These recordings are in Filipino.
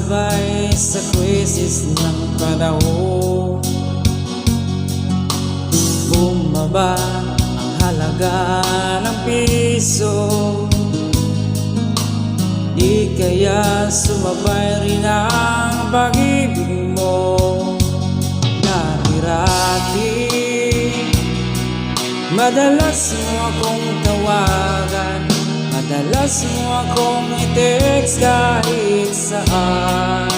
sabay sa krisis ng panahon. Bumaba ang halaga ng piso, di kaya sumabay rin ang pag-ibig mo. Dati-rati madalas mo akong tawagan, madalas mo akong i-text kahit saan.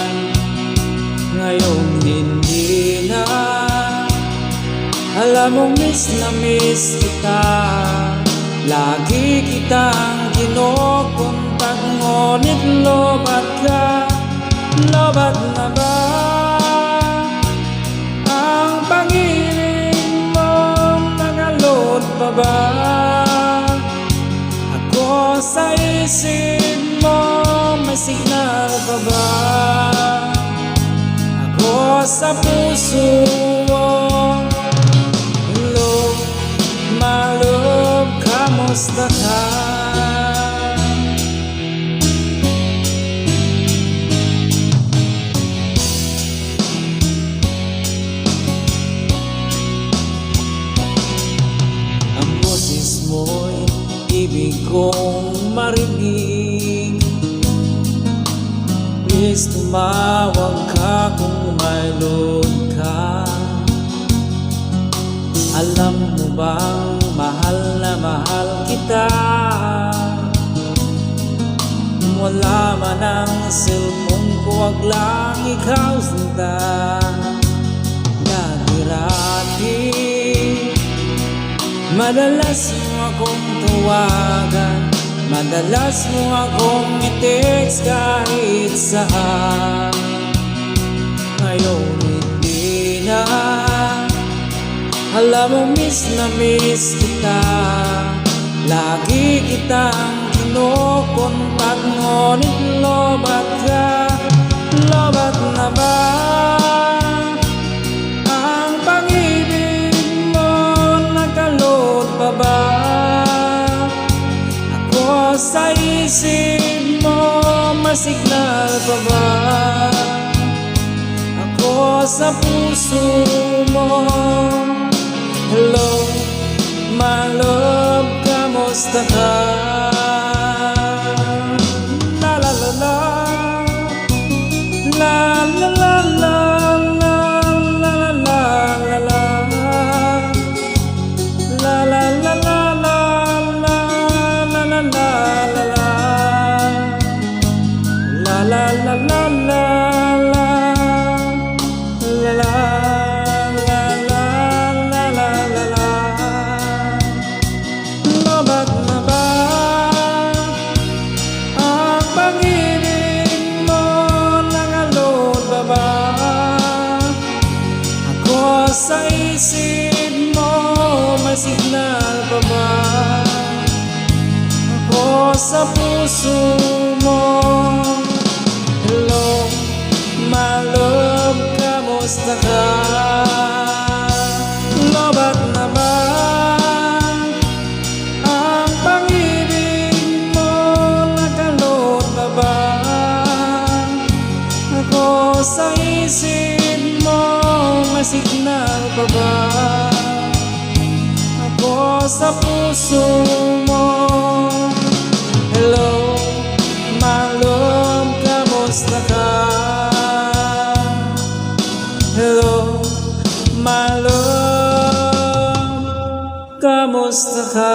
Ngayon hindi na, alam mo miss na miss kita. Lagi kitang kinukontak, ngunit lobat ka. Lobat na ba ang pag-ibig mo? Nagalot pa ba ako sa isip mo? May signal pa ba ako sa puso mo? Hello, my love, kamusta ka? Ang boses mo'y ibig kong marinig. Please tumawag ka kung may load ka. Alam mo bang mahal na mahal kita? Wala man ang cellphone ko, wag lang ikaw sinta. Dati-rati madalas mo akong tawagan, madalas mo akong i-text kahit saan. Ngayon hindi na, alam mo miss na miss kita. Lagi kitang kinukontak, ngunit lobat ka. Lobat na ba ang pag-ibig mo? Nagkalot pa ba ako sa isip mo? May signal pa ba ako sa puso mo? Hello, my love, kamusta ka? La la la la, la la la la, la la la la la, la la la la la, la la la la la, la la la la la. Sa isip mo, may signal pa ba ako sa puso mo? Hello, my love, kamusta ka? Lobat na ba ang pag-ibig mo? Nagalot pa ba ako sa isip mo? May signal pa ba ako sa puso mo? Hello, my love, kamusta ka? Hello, my love, kamusta ka?